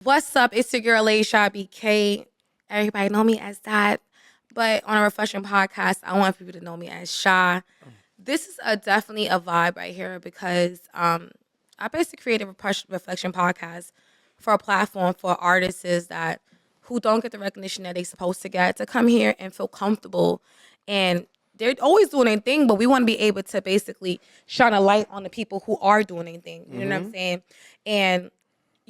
What's up? It's your girl Aisha BK. Everybody know me as that. But on a reflection podcast, I want people to know me as Sha. This is definitely a vibe right here because I basically created a reflection podcast for a platform for artists that who don't get the recognition that they're supposed to get to come here and feel comfortable. And they're always doing their thing, but we want to be able to basically shine a light on the people who are doing their thing. You know what I'm saying? And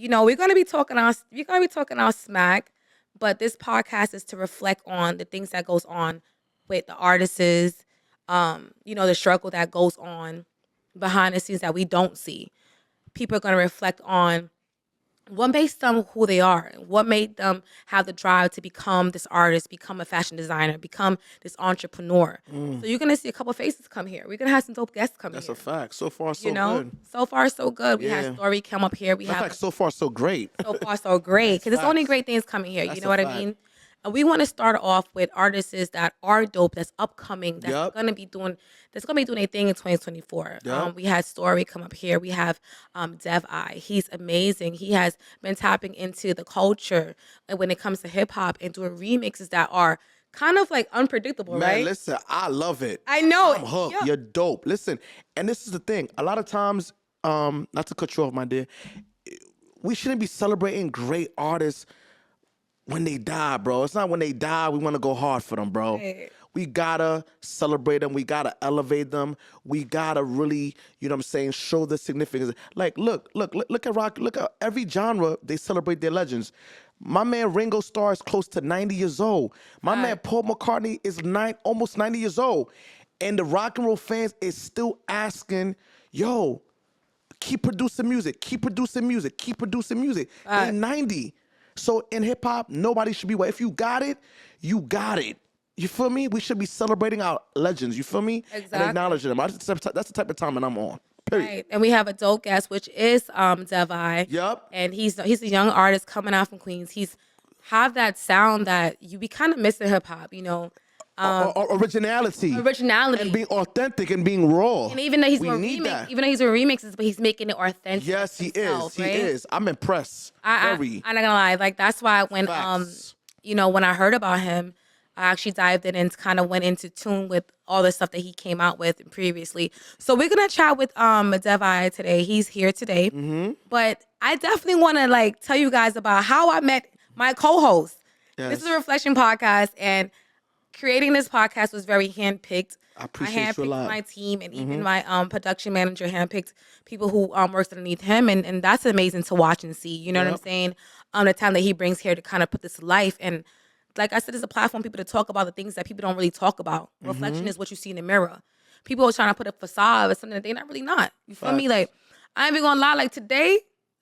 we're gonna be talking our smack, but this podcast is to reflect on the things that goes on with the artists, the struggle that goes on behind the scenes that we don't see. People are gonna reflect on what makes them who they are, what made them have the drive to become this artist, become a fashion designer, become this entrepreneur. So you're gonna see a couple faces come here. We're gonna have some dope guests come That's here. a fact. So far, so good. So far so good. We Yeah. had Story come up here. We Matter of have fact, so far, so great. so far so great because it's only facts. great things coming here. That's You a know what I fact. mean? And we want to start off with artists that are dope, that's upcoming, that's Yup. gonna be doing their thing in 2024. Yup. We had Story come up here. We have Deveye. He's amazing. He has been tapping into the culture when it comes to hip hop and doing remixes that are kind of like unpredictable, Man, right? listen, I love it. I know. I'm hooked. Yeah. You're dope. Listen, and this is the thing. A lot of times, not to cut you off, my dear, we shouldn't be celebrating great artists when they die, bro. It's not when they die we want to go hard for them, bro. Right. We gotta celebrate them. We gotta elevate them. We gotta really, show the significance. Like, look at rock. Look at every genre. They celebrate their legends. My man Ringo Starr is close to 90 years old. My man Paul McCartney is almost 90 years old, and the rock and roll fans is still asking, yo, keep producing music. Keep producing music. Keep producing music. They're 90. So in hip hop, nobody should be waiting. If you got it, you got it. You feel me? We should be celebrating our legends. You feel me? Exactly. And acknowledging them. That's the type of time that I'm on. Period. Right. And we have a dope guest, which is Deveye. Yup. And he's a young artist coming out from Queens. He's have that sound that you be kind of missing hip hop, Originality. originality. And being authentic and being raw. And even though he's we doing need that. even though he's doing remixes, but he's making it authentic. Yes, he himself, is. He right? is. I'm impressed. I'm not gonna lie. Like that's why when Facts. when I heard about him, I actually dived in and kind of went into tune with all the stuff that he came out with previously. So we're gonna chat with Deveye today. He's here today. But I definitely want to tell you guys about how I met my co-host. Yes. This is a reflection podcast, and creating this podcast was very handpicked. I appreciate you a lot. My team and even my production manager handpicked people who works underneath him, and that's amazing to watch and see. You know what I'm Yep. saying? The time that he brings here to kind of put this to life, and like I said, it's a platform for people to talk about the things that people don't really talk about. Reflection is what you see in the mirror. People are trying to put a facade of something that they're not really not. You feel me? Facts. Like I ain't even gonna lie. Like today,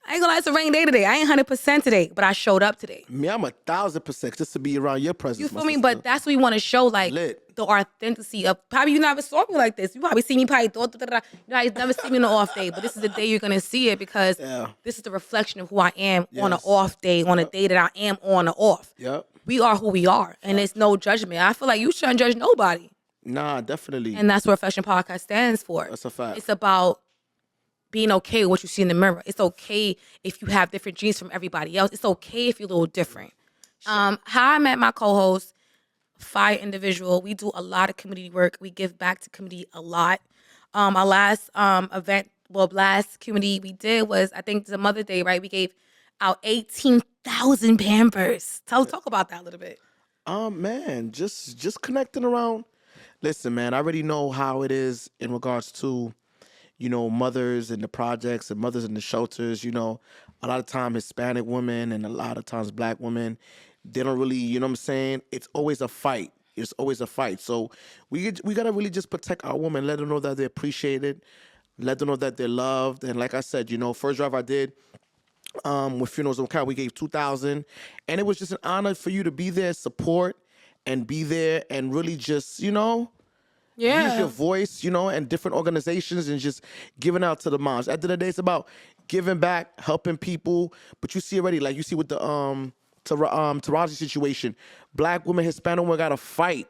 I ain't gonna lie. It's a rainy day today. I ain't 100% today, but I showed up today. Me, I'm 1,000% just to be around your presence. You my feel me? sister. But that's what we want to show, like Lit. the authenticity of. Probably you never saw me like this. You probably see me thought. You guys never see me on an off day, but this is the day you're gonna see it because Yeah. this is the reflection of who I am on an Yes. off day, on a day that I am on or off. Yep. We are who we are, and it's no judgment. I feel like you shouldn't judge nobody, Nah, definitely. and that's what Reflection Podcast stands for. That's a fact. It's about being okay with what you see in the mirror. It's okay if you have different dreams from everybody else. It's okay if you're a little different. How I met my co-host, fire individual. We do a lot of community work. We give back to community a lot. Our last last community we did was, I think, the Mother's Day, right? We gave out 18,000 Pampers. Talk about that a little bit. Man, just connecting around. Listen, man, I already know how it is in regards to, mothers in the projects and mothers in the shelters. A lot of time Hispanic women and a lot of times Black women, they don't really, you know what I'm saying? It's always a fight. It's always a fight. So we gotta really just protect our women, let them know that they're appreciated, let them know that they're loved. And like I said, first drive I did, with Funerals of Cal, we gave 2,000, and it was just an honor for you to be there, support, and be there, and really just use your voice, and different organizations, and just giving out to the moms. At the end of the day, it's about giving back, helping people. But you see already, like you see with the Taraji situation, Black women, Hispanic women got to fight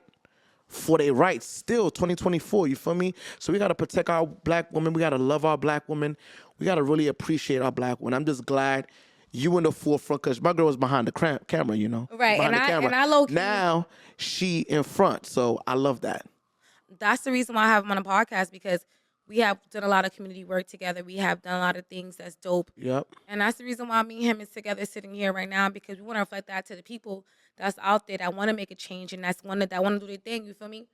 for their rights still 2024, you feel me? So we got to protect our Black women. We got to love our Black women. We got to really appreciate our Black women. I'm just glad, you in the forefront because my girl was behind the camera, you know, she's Right, behind the camera. and I low key. Now she in front, so I love that. That's the reason why I have him on a podcast, because we have done a lot of community work together. We have done a lot of things that's dope. Yep. And that's the reason why me and him is together sitting here right now, because we want to reflect that to the people that's out there that want to make a change and that want to do their thing. You feel me?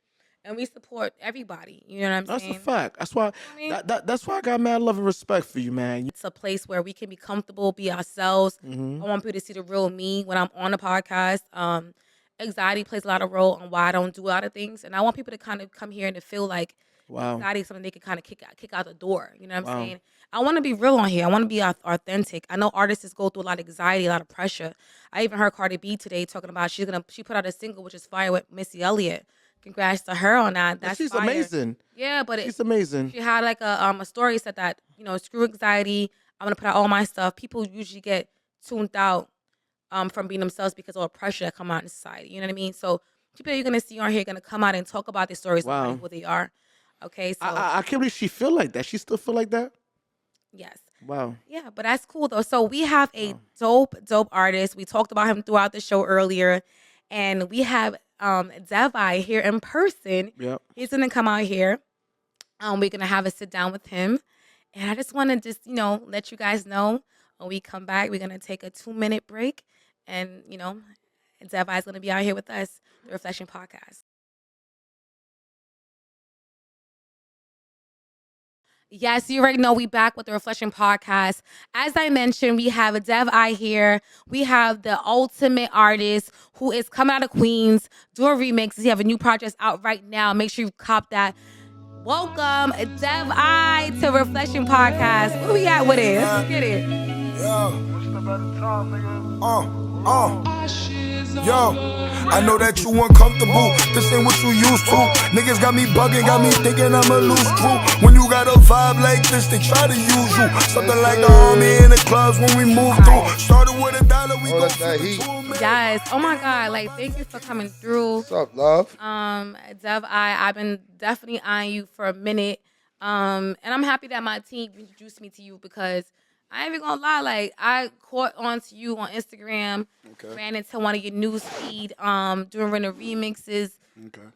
And we support everybody. You know what I'm That's a saying? fact. That's why I mean, that's why I got mad love and respect for you, man. it's a place where we can be comfortable, be ourselves. Mm-hmm. I want people to see the real me when I'm on the podcast. Anxiety plays a lot of role on why I don't do a lot of things, and I want people to kind of come here and to feel like Wow. anxiety is something they can kind of kick out the door. You know what I'm Wow. saying? I want to be real on here. I want to be authentic. I know artists go through a lot of anxiety, a lot of pressure. I even heard Cardi B today talking about she put out a single which is fire with Missy Elliott. Congrats to her on that. That's she's fire. amazing. Yeah, but she's amazing. She had like a story said that, you know, screw anxiety. I'm gonna put out all my stuff. People usually get tuned out from being themselves because of all the pressure that come out in society. You know what I mean? So people that you're gonna see on here are gonna come out and talk about their stories and who they are. Okay, so I can't believe she feel like that. She still feel like that? yes. Wow. Yeah, but that's cool though. So we have a dope artist. We talked about him throughout the show earlier, and we have Deveye here in person. Yep. He's gonna come out here. We're gonna have a sit down with him, and I just want to let you guys know when we come back, we're gonna take a 2-minute break, and Deveye's gonna be out here with us, the Reflection Podcast. Yes, you already know we back with the Reflection Podcast. As I mentioned, we have a Deveye here. We have the ultimate artist who is coming out of Queens, doing remixes. He have a new project out right now. Make sure you cop that. Welcome, Deveye, to Reflection Podcast. What we at with it? Let's get it. Yo, I know that you uncomfortable. This ain't what you used to. Niggas got me bugging, got me thinking I'm a loose crew. When you got a vibe like this, they try to use you. Something like the army in the clubs when we move through. Started with $1, we go that heat. Yes. Oh my God. Like, thank you for coming through. What's up, love? Deveye, I've been definitely eyeing you for a minute. And I'm happy that my team introduced me to you, because I ain't even gonna lie, like I caught on to you on Instagram, ran into one of your news feed, doing the remixes.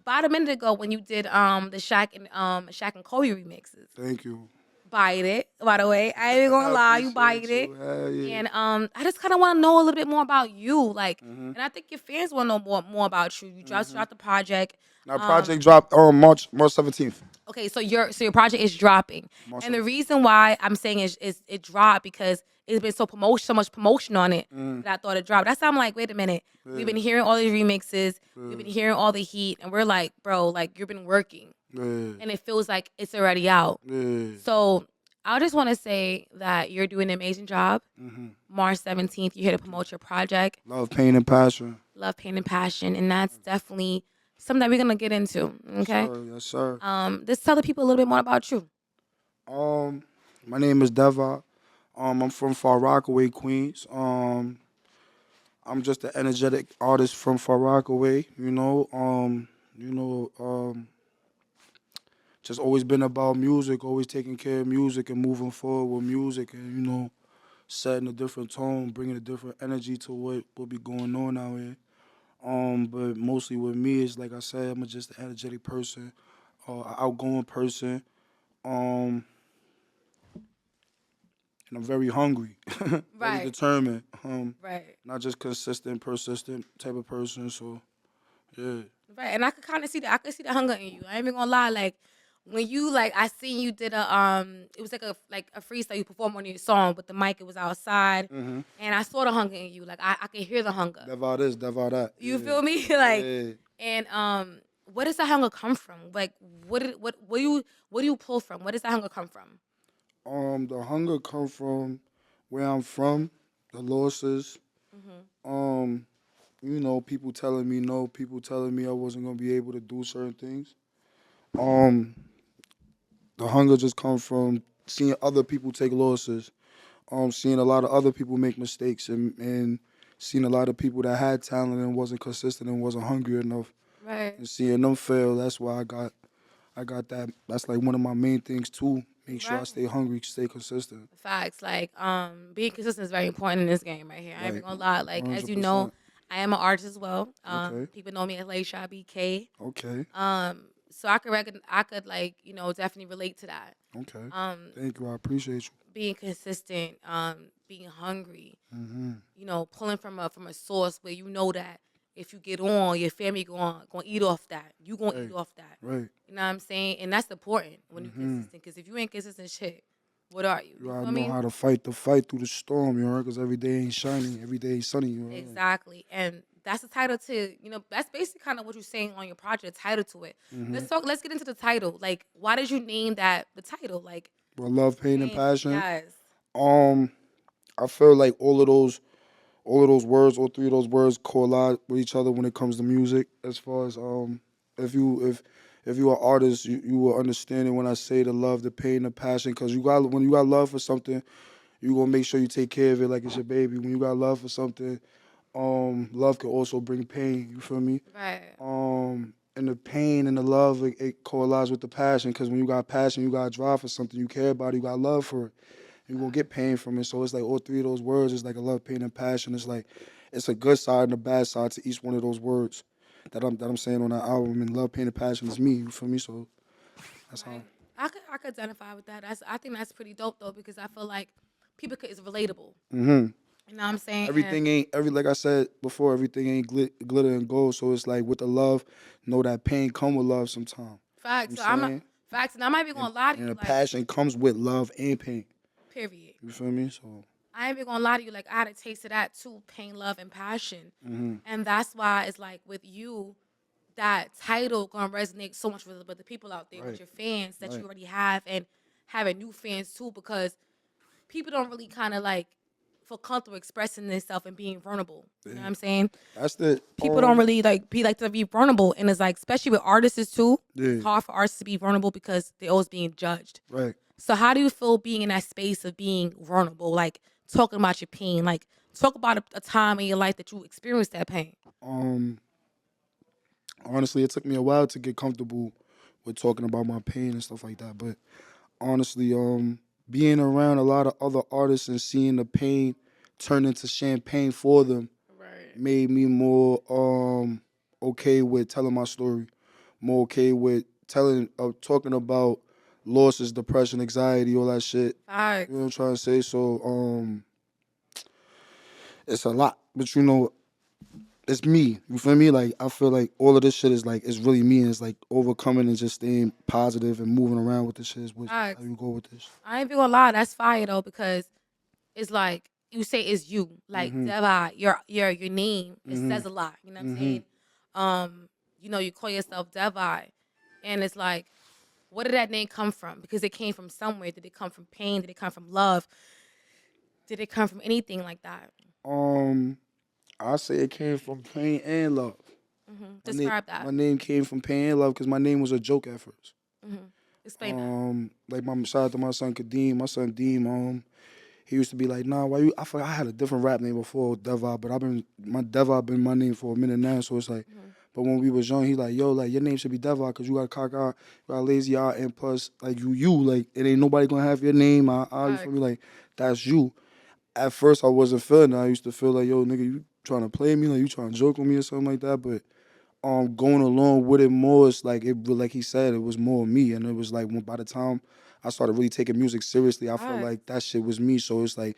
About a minute ago when you did the Shaq and Kobe remixes. Thank you. Buyed it, by the way. I ain't even gonna lie, you buyed it. Yeah. And I just kind of want to know a little bit more about you, like, and I think your fans want to know more about you. You just dropped the project. Our project dropped on March 17th. Okay, so your project is dropping, and the reason why I'm saying is it dropped because it's been so much promotion on it that I thought it dropped. That's why I'm like, wait a minute, we've been hearing all these remixes, we've been hearing all the heat, and we're like, bro, like you've been working, and it feels like it's already out. So I just want to say that you're doing an amazing job. March 17th, you're here to promote your project. Love, pain, and passion. Love, pain, and passion, and that's definitely something that we're gonna get into. Okay. Yes, sir. Just tell the people a little bit more about you. My name is Deveye. I'm from Far Rockaway, Queens. I'm just an energetic artist from Far Rockaway. Just always been about music, always taking care of music and moving forward with music, and setting a different tone, bringing a different energy to what be going on out here. But mostly with me, is like I said, I'm just an energetic person, an outgoing person, and I'm very hungry, very determined, not just consistent, persistent type of person. So, yeah. Right, and I could kind of see that. I could see the hunger in you. I ain't even gonna lie. Like when you I seen you did it was like a freestyle you performed on your song with the mic. It was outside, and I saw the hunger in you. Like I could hear the hunger. Deveye this, Deveye that. You feel me? And where does that hunger come from? Like what do you pull from? Where does that hunger come from? The hunger come from where I'm from, the losses. People telling me no, people telling me I wasn't gonna be able to do certain things. The hunger just comes from seeing other people take losses, seeing a lot of other people make mistakes, and seeing a lot of people that had talent and wasn't consistent and wasn't hungry enough. Right. And seeing them fail, that's why I got that. That's like one of my main things too. make sure I Right. stay hungry, stay consistent. Facts. Like, being consistent is very important in this game right here. I ain't even Right, gonna lie. Like, as you know, 100%. I am an artist as well. Okay, People know me as Laysha BK. okay, So I could like, definitely relate to that. okay. Um, Thank you. I appreciate being consistent, being hungry, you. Mm-hmm. pulling from a source where you know that if you get on, your family gonna eat off that. You gonna eat Right, off that. right. You know what I'm saying? And that's important when you Mm-hmm. consistent. Because if you ain't consistent, shit, what are you? You You gotta feel know me? how to fight the fight through the storm, you know, because every day ain't shiny, every day ain't sunny, you know. Exactly. And that's the title to, that's basically kind of what you're saying on your project, title to it. Mm-hmm. Let's get into the title. Like, why did you name that the title? Like, But love, pain, and passion. yes. Um, I feel like all of those words, all three of those words collide with each other when it comes to music. As far as if you are artist, you will understand it when I say the love, the pain, the passion. Because when you got love for something, you gonna make sure you take care of it like it's your baby. When you got love for something, love can also bring pain. You feel me? Right. And the pain and the love, it coalesces with the passion. Because when you got passion, you got drive for something, you care about it, you got love for it. You're gonna get pain from it. So it's like all three of those words is like a love, pain, and passion. It's like it's a good side and a bad side to each one of those words that I'm saying on that album. And love, pain, and passion is me. You feel me? So that's how. Right. I could identify with that. I think that's pretty dope though because I feel like it's relatable. Hmm. You know what I'm saying? And Everything ain't like I said before. Everything ain't glitter and gold. So it's like with the love, know that pain come with love sometimes. facts. You So know what I'm saying? facts, and I might be And, gonna lie to and you, the like, passion comes with love and pain. period. You feel me? So. I ain't even gonna lie to you, like I had a taste of that too, pain, love, and passion. Hmm. And that's why it's like with you, that title gonna resonate so much with the people out there, with Right. your fans that you Right. already have, and having new fans too, because people don't really kind of like feel comfortable expressing themselves and being vulnerable. You know what Yeah. I'm saying? That's the People don't really like to be vulnerable, and it's like especially with artists too. It's yeah. hard for artists to be vulnerable because they're always being judged. Right. So how do you feel being in that space of being vulnerable, like talking about your pain, like talk about a time in your life that you experienced that pain? Um. Honestly, it took me a while to get comfortable with talking about my pain and stuff like that. But honestly, being around a lot of other artists and seeing the pain turn into champagne for them Right. made me more okay with telling my story, more okay with talking about losses, depression, anxiety, all that shit. You know what I'm trying to say? So it's a lot, but it's me. You feel me? Like I feel like all of this shit is like it's really me. And it's like overcoming and just staying positive and moving around with this shit is how Facts. you go with this. I ain't even gonna lie, that's fire though because it's like you say it's you, like Mhm. Deveye, your name. It Mhm. says a lot. You know what I'm Mhm. saying? You call yourself Deveye, and it's like, where did that name come from? Because it came from somewhere. Did it come from pain? Did it come from love? Did it come from anything like that? Um, I say it came from pain and love. Describe My that. name came from pain and love because my name was a joke at first. Explain that. Like my shout out to my son Kadeem, my son Deem. He used to be like, nah, why you? I forgot I had a different rap name before Devon, but Devon been my name for a minute now. So it's like, but when we was young, he like, yo, like your name should be Devon because you got a cock eye, you got a lazy eye, and plus like you like it ain't nobody gonna have your name. You feel me? Like that's you. At first, I wasn't feeling that. I used to feel like, yo, nigga, you trying to play me, like you trying to joke with me or something like that. But going along with it more, it's like like he said, it was more me, and it was like by the time I started really taking music seriously, I felt like that shit was me. So it's like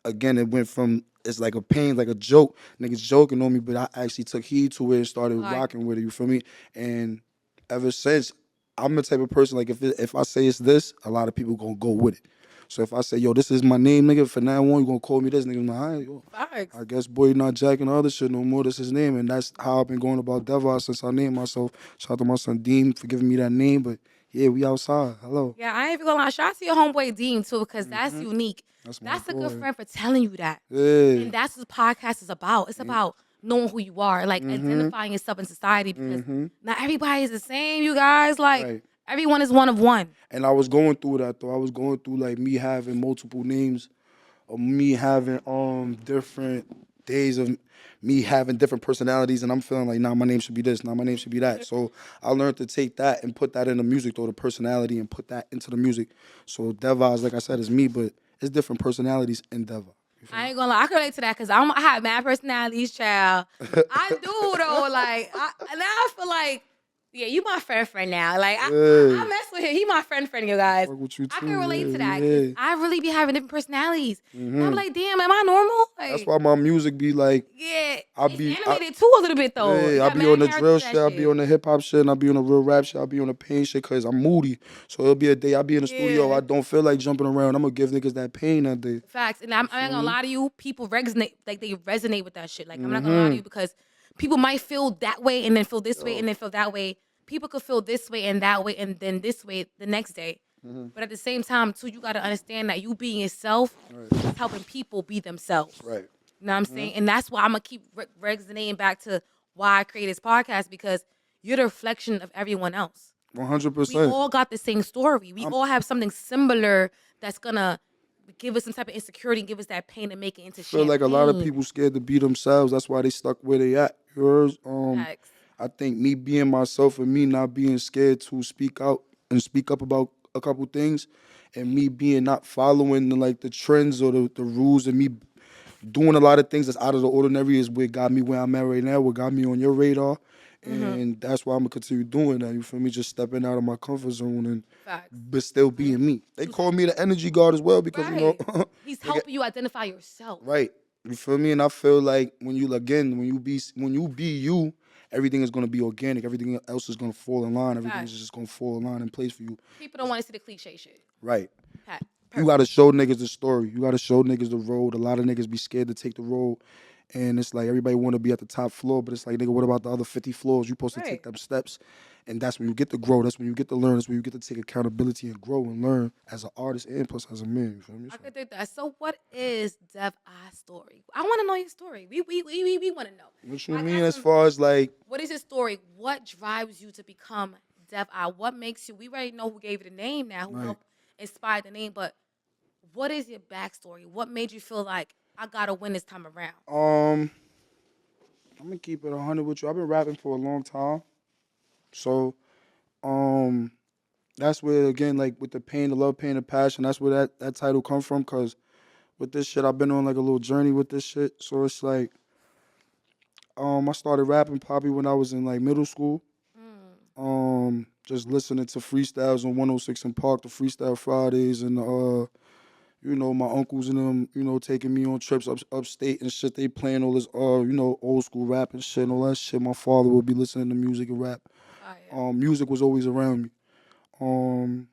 again, it went from it's like a pain, like a joke, niggas joking on me, but I actually took heed to it and started rocking with it. You feel me? And ever since, I'm the type of person like if I say it's this, a lot of people gonna go with it. So if I say, yo, this is my name, nigga, from now on, you gonna call me this, nigga. I'm like, all right, yo. Facts. I guess boy not jacking other shit no more. That's his name, and that's how I've been going about Devon since I named myself. Shout out to my son Dean for giving me that name, but yeah, we outside. Hello. Yeah, I ain't even gonna lie. Shout out to your homeboy Dean too, because that's unique. That's my That's a good boy. friend for telling you that. Yeah. And that's what the podcast is about. It's about knowing who you are, like identifying yourself in society because not everybody is the same, you guys. Like Right. everyone is one of one. And I was going through that though. I was going through like me having multiple names, or me having different days of me having different personalities, and I'm feeling like, nah, my name should be this, nah, my name should be that. So I learned to take that and put that in the music, though, the personality, and put that into the music. So Deveye, like I said, is me, but it's different personalities in Deveye. I ain't gonna lie, I can relate to that because I have mad personalities, child. I do though, like now I feel like, yeah, you my friend now. Like I Yeah, mess with him. He my friend, you guys. fuck with you I too. can relate to Yeah, that because yeah. I really be having different personalities, and I'm like, damn, am I normal? That's Like, why my music be like, yeah, I it's be, animated too a little bit though. You yeah, I got be on mad the characters drill to shit, that I be shit. on the hip hop shit, and I be on the real rap shit, I be on the pain shit, cause I'm moody. So it'll be a day I be in the studio, I Yeah. don't feel like jumping around. I'm gonna give niggas that pain that day. Facts, and I'm not gonna lie to you. People resonate, like they resonate with that shit. Like I'm not gonna lie to Mm-hmm. you because people might feel that way and then feel this way Yo. and then feel that way. People could feel this way and that way and then this way the next day. Mm-hmm. But at the same time, too, you gotta understand that you being yourself Right. is helping people be themselves. Right. You know what I'm saying? And that's why I'm gonna keep resonating back to why I created this podcast because you're the reflection of everyone else. We 100%. all got the same story. We all have something similar that's gonna give us some type of insecurity and give us that pain and make it into Feel like a lot of champagne. people scared to be themselves. That's why they stuck where they at. Yours, Facts. I think me being myself and me not being scared to speak out and speak up about a couple things, and me being not following like the trends or the rules, and me doing a lot of things that's out of the ordinary is what got me where I'm at right now, what got me on your radar. And that's why I'm gonna continue doing that. You feel me? Just stepping out of my comfort zone and Facts. but still being me. They call me the energy guard as well because Right. you know He's helping you identify yourself. right. You feel me? And I feel like when you be you, everything is gonna be organic. Everything else is gonna fall in line. Everything is Facts. just gonna fall in line in place for you. People don't want to see the cliche shit. Right. Pat. You gotta show niggas the story. You gotta show niggas the road. A lot of niggas be scared to take the road. And it's like everybody wanna be at the top floor, but it's like, nigga, what about the other 50 floors? You supposed to take Right. them steps. And that's when you get to grow. That's when you get to learn. That's when you get to take accountability and grow and learn as an artist and plus as a man. You feel me? I could think that. So what is Deveye's story? I want to know your story. We want to know. What you I mean got as some- far as like, What is your story? What drives you to become Deveye? What makes you? We already know who gave you the name now, who Right. helped inspire the name, but what is your backstory? What made you feel like I gotta win this time around? I'm gonna keep it 100 with you. I've been rapping for a long time. So, that's where again, like with the pain, the love, pain, and passion. That's where that title come from. Cause with this shit, I've been on like a little journey with this shit. So it's like, I started rapping probably when I was in like middle school. Just listening to freestyles on 106 in Park, the Freestyle Fridays, and you know, my uncles and them, you know, taking me on trips upstate and shit. They playing all this, you know, old school rap and shit and all that shit. My father would be listening to music and rap. Music was always around me.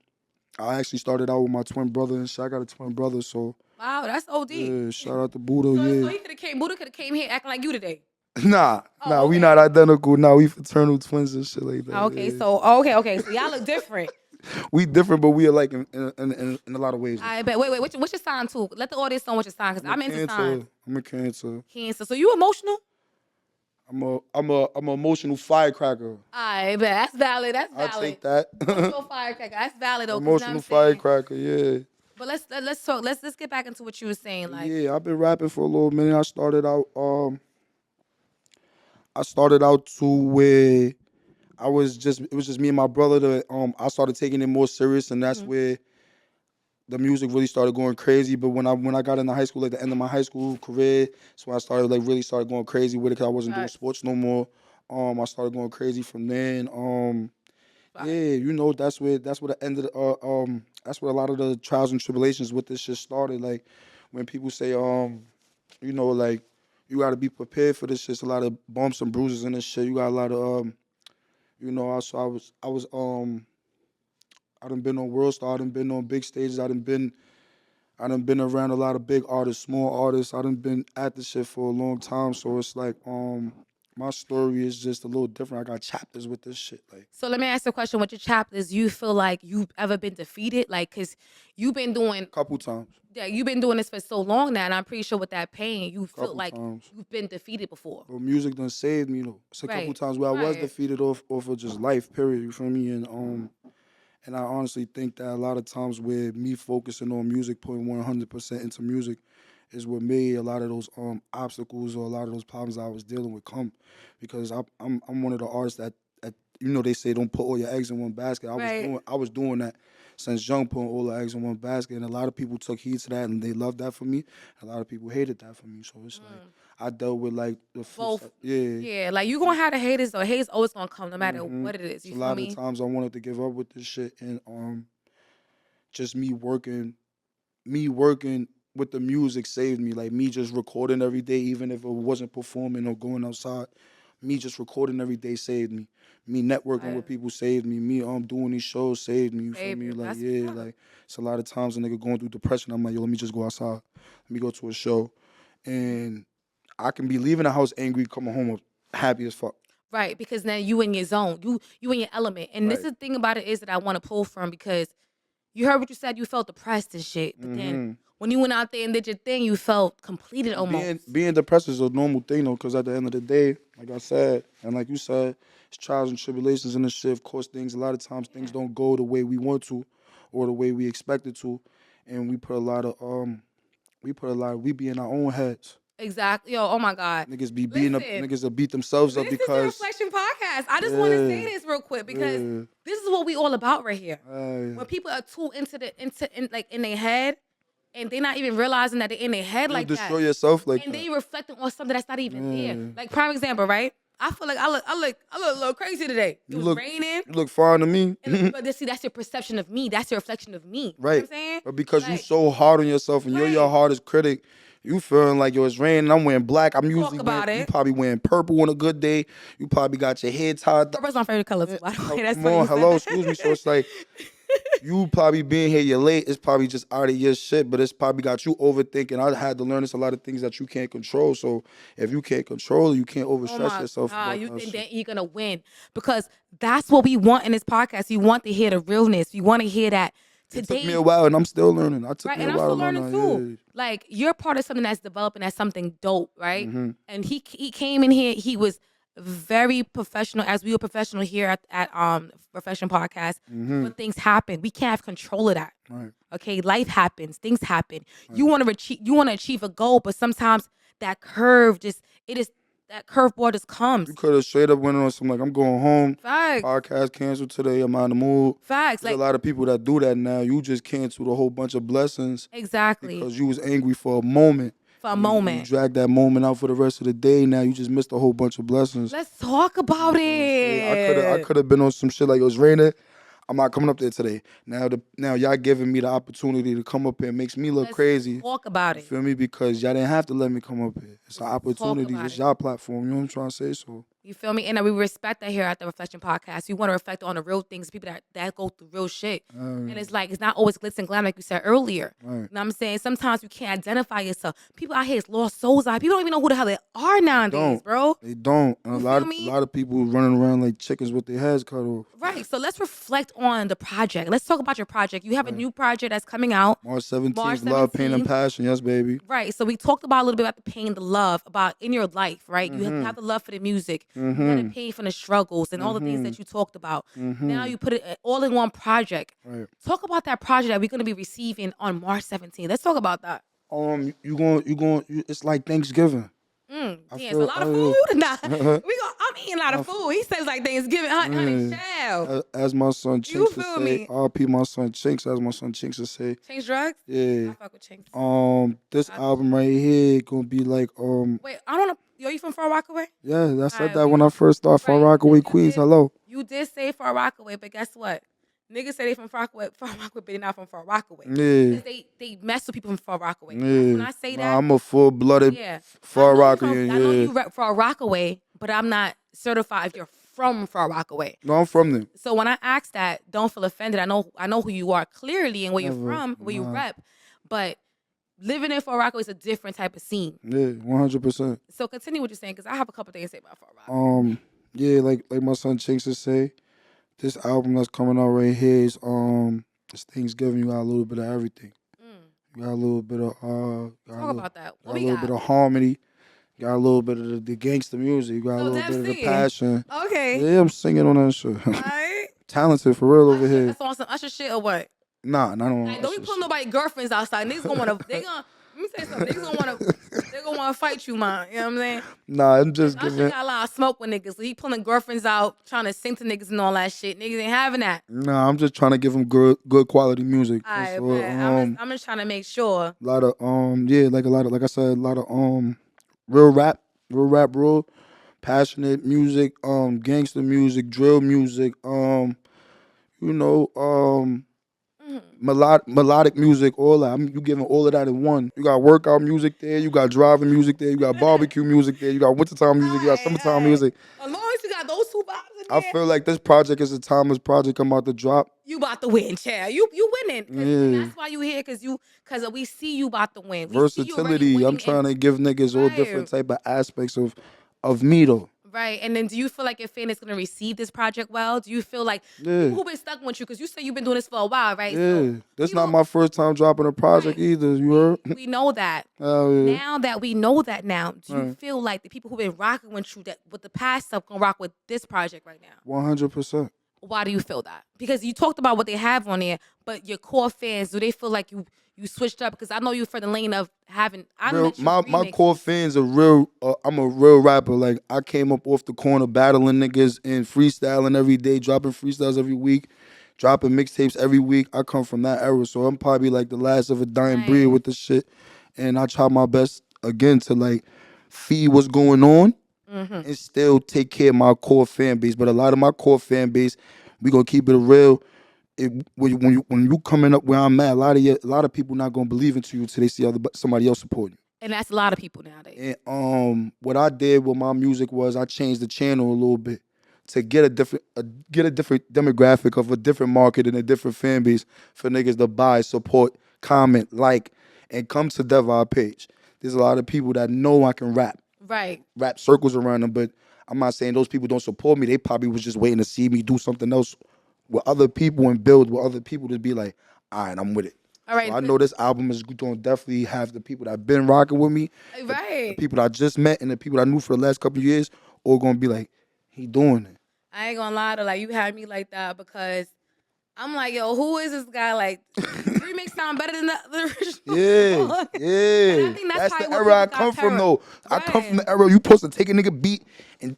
I actually started out with my twin brother and shit. I got a twin brother, so Wow, that's OD. yeah, shout out to Buddha, So yeah. he could have came. Buddha could have came here acting like you today. Nah, Oh, we okay. not identical. Nah, we fraternal twins and shit like that. Okay, yeah. so okay, so y'all look different. We different, but we are like in a lot of ways. I bet. Wait, what's your sign too? Let the audience know what your sign because I'm into signs. I'm a Cancer. Cancer. So you emotional? I'm a emotional firecracker. I bet that's valid. That's I'll valid. take that. Emotional firecracker. That's valid though. 'Cause Emotional you know what I'm saying? firecracker, yeah. But let's talk. Let's get back into what you were saying. Like, Yeah, I've been rapping for a little minute. I started out to where it was just me and my brother that I started taking it more serious, and that's where the music really started going crazy. But when I got into high school, like the end of my high school career, that's when I started really started going crazy with it because I wasn't doing Facts. sports no more. I started going crazy from then. Yeah, you know, that's where the end of the, that's where a lot of the trials and tribulations with this shit started. Like when people say you know, like you got to be prepared for this shit. It's a lot of bumps and bruises in this shit. You got a lot of you know, I done been on World Star. I done been on big stages. I done been around a lot of big artists, small artists. I done been at this shit for a long time. So it's like, my story is just a little different. I got chapters with this shit. Like, so let me ask you a question. With your chapters, you feel like you've ever been defeated? Like, cause you've been doing, a couple times. yeah, you've been doing this for so long now, and I'm pretty sure with that pain, you feel Couple like times. you've been defeated before. But music done saved me though. It's a couple Right. times where I was Right. defeated off of just life, period. You feel me? And I honestly think that a lot of times with me focusing on music, putting 100% into music, is what made a lot of those obstacles or a lot of those problems I was dealing with come, because I'm one of the artists that they say don't put all your eggs in one basket. Right. I was doing that since young, putting all the eggs in one basket, and a lot of people took heed to that and they loved that for me. A lot of people hated that for me, so it's like I dealt with like the flip Both. side. Yeah. Yeah, like you gonna have the haters, or haters always gonna come no matter what it is. You A feel lot me? of times I wanted to give up with this shit, and just me working with the music saved me. Like me just recording every day, even if it wasn't performing or going outside. Me just recording every day saved me. Me networking with people saved me. Me doing these shows saved me. You feel Saved me? you. Like That's yeah, what's up. like it's a lot of times a nigga going through depression. I'm like, yo, let me just go outside. Let me go to a show, and I can be leaving the house angry, coming home happy as fuck. Right, because now you in your zone, you in your element, and this is Right. the thing about it is that I want to pull from, because you heard what you said, you felt depressed and shit, but then when you went out there and did your thing, you felt completed almost. Being depressed is a normal thing though, because at the end of the day, like I said, and like you said, it's trials and tribulations in this shit. Of course, a lot of times things don't go the way we want to, or the way we expect it to, and we be in our own heads. Exactly. Yo, oh my God. Niggas be Listen, niggas that beat themselves up this is the because Reflection Podcast. I just want to say this real quick, because yeah. this is what we all about right here. Yeah. When people are too in their head, and they're not even realizing that they're in their head You'll like destroy that, yourself like and that. they reflecting on something that's not even there. Like prime example, right? I feel like I look a little crazy today. It was raining. You look fine to me. But see, that's your perception of me. That's your reflection of me. Right. You know what I'm saying? But because you Like, so hard on yourself and you're your Right. hardest critic, you feeling like yo, it's raining. I'm wearing black. I'm usually about wearing, you it. probably wearing purple on a good day. You probably got your head tied. purple's my favorite color too, by the way. That's Come funny on, you said hello, that. excuse me. So it's like you probably being here, you're late. It's probably just out of your shit, but it's probably got you overthinking. I had to learn this a lot of things that you can't control. So if you can't control it, you can't overstress yourself. About You that think shit. that you're gonna win, because that's what we want in this podcast. You want to hear the realness. You want to hear that It today. took me a while, and I'm still learning. I took Right, me and a I'm while still to learn learning that. too. Yeah. Like you're part of something that's developing as something dope, right? And he came in here. He was very professional, as we were professional here at Profession Podcast. But things happen. We can't have control of that. Right. Okay, life happens. Things happen. You want to achieve a goal, but sometimes that that curveball just comes. You could have straight up went on some like, I'm going home. Facts. Podcast canceled today. I'm on the move. Facts. There's Like a lot of people that do that now. You just canceled a whole bunch of blessings exactly because you was angry for a moment. for a You moment. drag that moment out for the rest of the day. Now you just missed a whole bunch of blessings. Let's talk about it. I could have been on some shit like it was raining. I'm not coming up there today. Now y'all giving me the opportunity to come up here makes me look Let's crazy. talk about You it. feel me? Because y'all didn't have to let me come up here. It's an opportunity. about It's it. y'all platform. You know what I'm trying to say? So You feel me? And we respect that here at the Reflection Podcast. We want to reflect on the real things, people that go through real shit. And it's like, it's not always glitz and glam like you said earlier. Right. You know what I'm saying? Sometimes you can't identify yourself. People out here is lost souls out. People don't even know who the hell they are nowadays, bro. They don't. And You a feel me? lot of people running around like chickens with their heads cut off. Right. So let's reflect on the project. Let's talk about your project. You have a new project that's coming out. March 17th, March love, pain, and 17th. passion. Yes, baby. Right. So we talked about a little bit about the pain, the love, about in your life, right? You have the love for the music. You had the pain from the struggles and all the things that you talked about. Now you put it all in one project. Right. Talk about that project that we're going to be receiving on March 17th. Let's talk about that. It's like Thanksgiving. Damn, I it's a feel- lot of I- food. Nah, I'm eating a lot of food. He says like Thanksgiving, honey, child. As my son Chinks would feel say, me? RP my son Chinks, as my son Chinks would say. Change drugs? Yeah. I fuck with Chinks. This album right here gonna be like Wait, I don't know. Yo, you from Far Rockaway? yeah, I said Alright, that when I first started Far right. Rockaway You Queens. did. Hello. You did say Far Rockaway, but guess what? Niggas say they from Far Rockaway, but they not from Far Rockaway. Yeah. Because they mess with people from Far Rockaway. Yeah. When I say that, Nah, I'm a full blooded yeah. Far I know you Rockaway. I know Yeah. you rep Far Rockaway, but I'm not certified if you're from Far Rockaway. No, I'm from there. So when I ask that, don't feel offended. I know who you are clearly and where you're Never. from, where you Nah. rep. But living in Far Rockaway is a different type of scene. Yeah, 100%. So continue what you're saying, because I have a couple things to say about Far Rockaway. Yeah, like my son Chinks would say, this album that's coming out right here is it's Thanksgiving. You got a little bit of everything. You got a little bit of Talk about that. got What a we little got? bit of harmony. You got a little bit of the gangster music. You got a So little that's bit of the singing. passion. Okay. Yeah, I'm singing on that shit. Alright. Talented for real over here. That's on some Usher shit or what? Nah, not on. Like, don't be putting nobody girlfriends outside. Niggas gonna wanna Let me tell you something. They're gonna wanna fight you, man. You know what I'm saying? Nah, I'm just Usher giving. got a lot of smoke with niggas. So he pulling girlfriends out, trying to sing to niggas and all that shit. Niggas ain't having that. Nah, I'm just trying to give him good quality music. That's I what. bet. I'm just trying to make sure. A lot of yeah, like a lot of like I said, a lot of real rap, real passionate music, gangster music, drill music, you know, Mhm. melodic music, all that. I mean, you giving all of that in one. You got workout music there, you got driving music there, you got barbecue music there, you got wintertime music, you got summertime Alright. music. As long as you got those two vibes in I there, feel like this project is a timeless project. I'm about to drop. you about to win, child. You winning. And Yeah. that's why you here, cause we see you about to win. We see you already Versatility. I'm winning. trying to give niggas all different Right. type of aspects of me though. Right. And then do you feel like your fan is gonna receive this project well? Do you feel like Yeah. people who been stuck with you, because you say you've been doing this for a while, right? Yeah. So That's not people, my first time dropping a project right. either. You heard? We know that. Hell yeah. Now that we know that now, do you Right. feel like the people who've been rocking with you that with the past stuff gonna rock with this project right now? 100%. Why do you feel that? Because you talked about what they have on there, but your core fans, do they feel like you switched up? Because I know you for the lane of having. I Real, met you my remix. core fans are real. I'm a real rapper. Like I came up off the corner battling niggas and freestyling every day, dropping freestyles every week, dropping mixtapes every week. I come from that era, so I'm probably like the last of a dying breed Right. with the shit. And I try my best again to like feed what's going on Mm-hmm. and still take care of my core fan base. But a lot of my core fan base, we gonna keep it real. When you coming up where I'm at, a lot of people not gonna believe into you until they see somebody else supporting And that's a lot of people nowadays. you. And what I did with my music was I changed the channel a little bit to get a different demographic of a different market and a different fan base for niggas to buy, support, comment, like, and come to Deveye page. There's a lot of people that know I can Right. rap circles around them, but I'm not saying those people don't support me. They probably was just waiting to see me do something else with other people and build with other people to be like, all right, I'm with it. All right. So I know this album is going to definitely have the people that been rocking with me, the Right. people that I just met, and the people that I knew for the last couple of years, all going to be like, he doing it. I ain't gonna lie to like you had me like that because I'm like, yo, who is this guy? Like, remix sound better than the original. Yeah, yeah. And I think that's That's probably the what era I people got come from, terror. though. I come Right. from the era you supposed to take a nigga beat and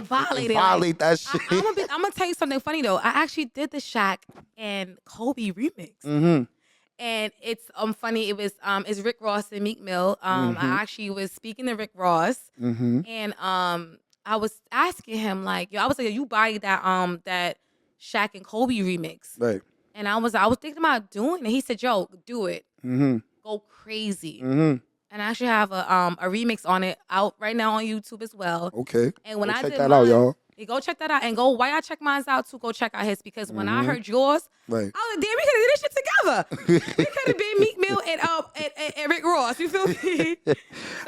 Violate it, violate that shit. I'm gonna tell you something funny though. I actually did the Shaq and Kobe remix. Mm-hmm. And it's funny. It was it's Rick Ross and Meek Mill. I actually was speaking to Rick Ross, Mm-hmm. and I was asking him like, yo, I was like, you buy that Shaq and Kobe remix, Right. and I was thinking about doing it. He said, yo, do it, Mm-hmm. go crazy. Mm-hmm. And I actually have a remix on it out right now on YouTube as well. Okay. And when Go I check did that mine, out, y'all. yeah, go check that out and go. Why y'all check mine out too? Go check out his because when I Mhm. heard yours, Right. I was like, damn, we could have did this shit together. We could have been Meek Mill and Rick Ross. You feel me? So,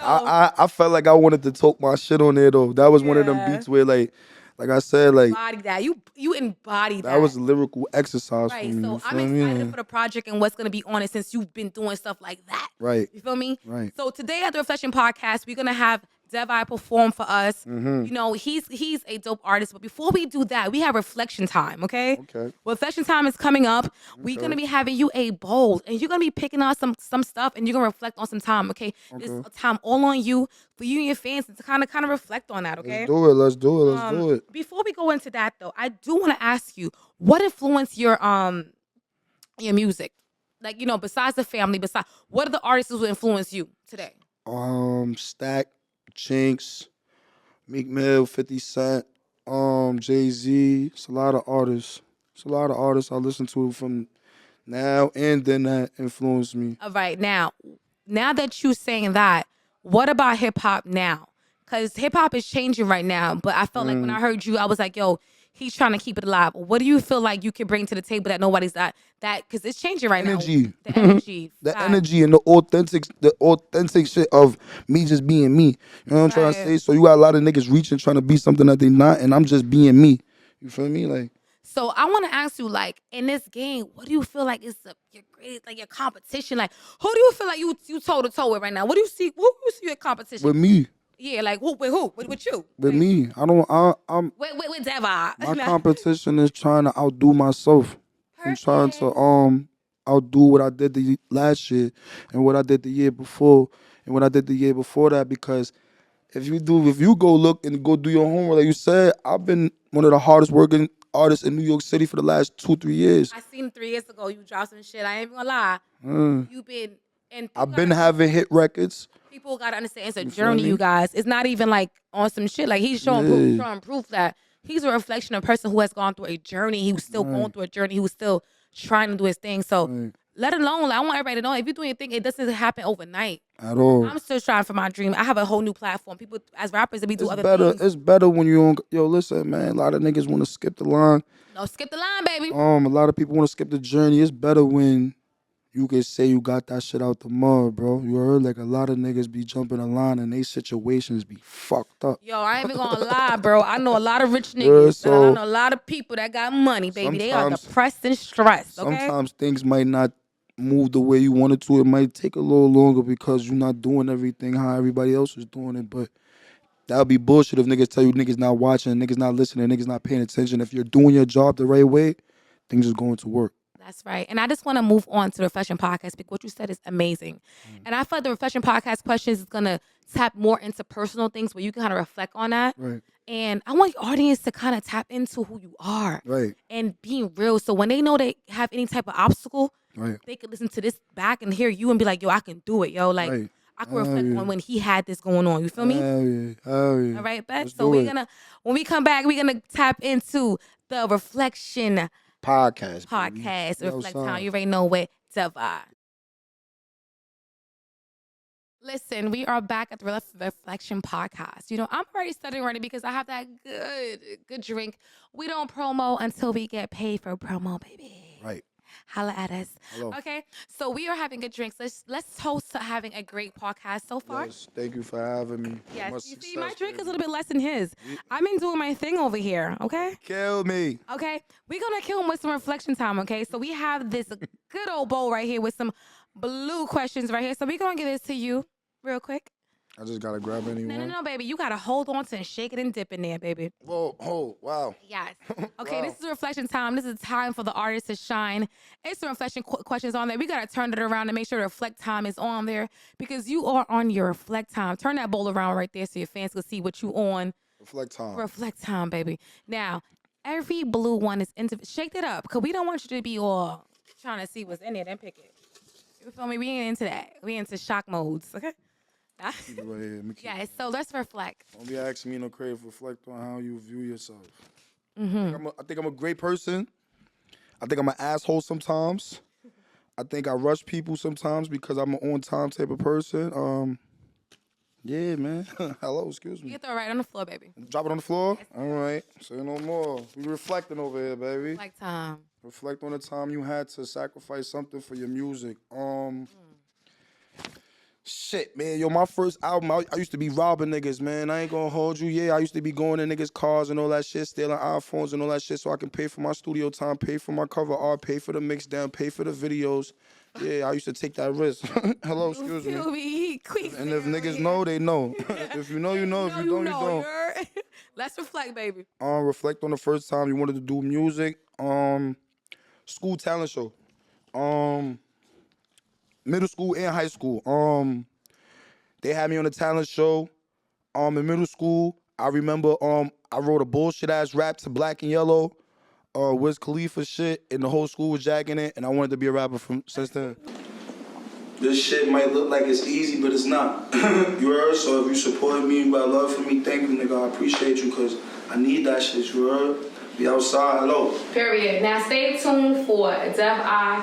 I felt like I wanted to talk my shit on there though. That was one of them Yeah. beats where like I said, like embody that. You embody that. that was a lyrical exercise for right. me. So You I'm feel me? excited for the project and what's gonna be on it since you've been doing stuff like that. Right. You feel me? Right. So today at the Reflection Podcast, we're gonna have Deveye perform for us. Mhm. You know, he's a dope artist. But before we do that, we have reflection time, okay? Okay. Reflection time is coming up. We're Okay. gonna be having you a bowl, and you're gonna be picking out some stuff, and you're gonna reflect on some time, okay? This Okay. time all on you for you and your fans to kind of reflect on that, okay? Let's do it. Let's do it. Let's do it. Before we go into that though, I do want to ask you, what influenced your music? Like, you know, besides the family, what are the artists who influence you today? Stack, Chinks, Meek Mill, 50 Cent, Jay-Z. It's a lot of artists. It's a lot of artists I listen to from now and then that influenced me. All right, now that you're saying that, what about hip hop now? Because hip hop is changing right now. But I felt like when I heard you, I was like, yo, he's trying to keep it alive. What do you feel like you can bring to the table that nobody's that because it's changing right Energy. now? The energy. The facts. energy and the authentic shit of me just being me. You know what I'm trying to Right. say? So you got a lot of niggas reaching, trying to be something that they not, and I'm just being me. You feel me? Like, So I want to ask you, like, in this game, what do you feel like is your greatest, like your competition? Like, who do you feel like you toe to toe with right now? What do you see? Who do you see your competition? with me. Yeah, like who? With who? With you? With me. I'm With Deveye. my competition is trying to outdo myself. I'm trying to outdo what I did the last year and what I did the year before and what I did the year before that, because if you go look and go do your homework, like you said, I've been one of the hardest working artists in New York City for the last 2-3 years. I seen 3 years ago you dropped some shit. I ain't even gonna lie. You've been and I've been having hit records. people gotta understand it's a You feel journey, me? you guys. It's not even like on some shit. Like he's showing proof that he's a reflection of a person who has gone through a journey. He was still going through a journey. He was still trying to do his thing. So let alone, like, I want everybody to know if you're doing your thing, it doesn't happen overnight. At all. I'm still trying for my dream. I have a whole new platform. People as rappers that we do It's other better. things. It's better when you don't. Yo, listen, man. A lot of niggas want to skip the line. No, skip the line, baby. A lot of people want to skip the journey. It's better when you can say you got that shit out the mud, bro. You heard? Like, a lot of niggas be jumping the line and they situations be fucked up. Yo, I ain't even gonna lie, bro. I know a lot of rich Yeah, niggas. so I know a lot of people that got money, baby. They are depressed and stressed. Okay. Sometimes things might not move the way you wanted to. It might take a little longer because you're not doing everything how everybody else is doing it. But that would be bullshit if niggas tell you niggas not watching, niggas not listening, niggas not paying attention. If you're doing your job the right way, things is going to work. That's right. And I just want to move on to the Reflection Podcast because what you said is amazing. And I feel like the Reflection Podcast questions is going to tap more into personal things where you can kind of reflect on that. Right. And I want your audience to kind of tap into who you are. Right. And being real. So when they know they have any type of obstacle, they could listen to this back and hear you and be like, yo, I can do it, yo. Like, I can reflect on when he had this going on. You feel me? Hell yeah. Hell yeah. All right, bet. Let's So do we're it. going to, when we come back, we're going to tap into the Reflection Podcast. Podcast. Yo, Reflect son. Time. You already know what Deveye. Listen, we are back at the Reflection Podcast. You know, I'm already studying already because I have that good drink. We don't promo until we get paid for promo, baby. Right. Holla at us. Hello. Okay, so we are having good drinks. Let's toast to having a great podcast so far. Yes, thank you for having me. Yes, Much you see, success, my drink is a baby. little bit less than his. I've been doing my thing over here, okay? Kill me. Okay, we're gonna kill him with some reflection time, okay? So we have this good old bowl right here with some blue questions right here. So we're gonna give this to you real quick. I just gotta grab anyone. No, baby. You gotta hold on to and shake it and dip in there, baby. Whoa, oh, wow. Yes. Okay, Wow. This is reflection time. This is time for the artist to shine. It's some reflection questions on there. We gotta turn it around and make sure the reflect time is on there because you are on your reflect time. Turn that bowl around right there so your fans can see what you on. Reflect time. Reflect time, baby. Now, every blue one is shake it up because we don't want you to be all trying to see what's in it and pick it. You feel me? We ain't into that. We into shock modes, okay? Keep it right here. Let me keep Yeah, so let's reflect. Don't be asking me no crazy. Reflect on how you view yourself. Mm-hmm. I think I'm a great person. I think I'm an asshole sometimes. I think I rush people sometimes because I'm an on-time type of person. Yeah, man. Hello, excuse You me. can throw it right on the floor, baby. Drop it on the floor? All right. Say no more. We reflecting over here, baby. Reflect time. Reflect on the time you had to sacrifice something for your music. Shit, man. Yo, my first album, I used to be robbing niggas, man. I ain't gonna hold you. Yeah, I used to be going in niggas' cars and all that shit, stealing iPhones and all that shit so I can pay for my studio time, pay for my cover art, pay for the mix down, pay for the videos. Yeah, I used to take that risk. Hello, excuse me. And if niggas know, they know. If you know, you know. If you don't, you don't. Let's reflect, baby. Reflect on the first time you wanted to do music. School talent show. Middle school and high school. They had me on a talent show. In middle school, I remember I wrote a bullshit ass rap to Black and Yellow, Wiz Khalifa shit, and the whole school was jacking it, and I wanted to be a rapper since then. This shit might look like it's easy, but it's not. You heard? So if you supported me, you got love for me, thank you, nigga. I appreciate you, cause I need that shit. You heard? Be outside. Hello. Period. Now stay tuned for Deveye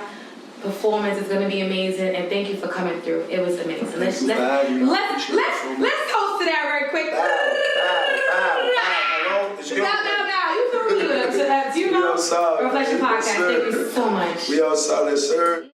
performance. Is gonna be amazing, and thank you for coming through. It was amazing. Let's toast to that right quick. Now. You feel me? Do you know? Reflection Podcast. Thank you so much. We outside, sir.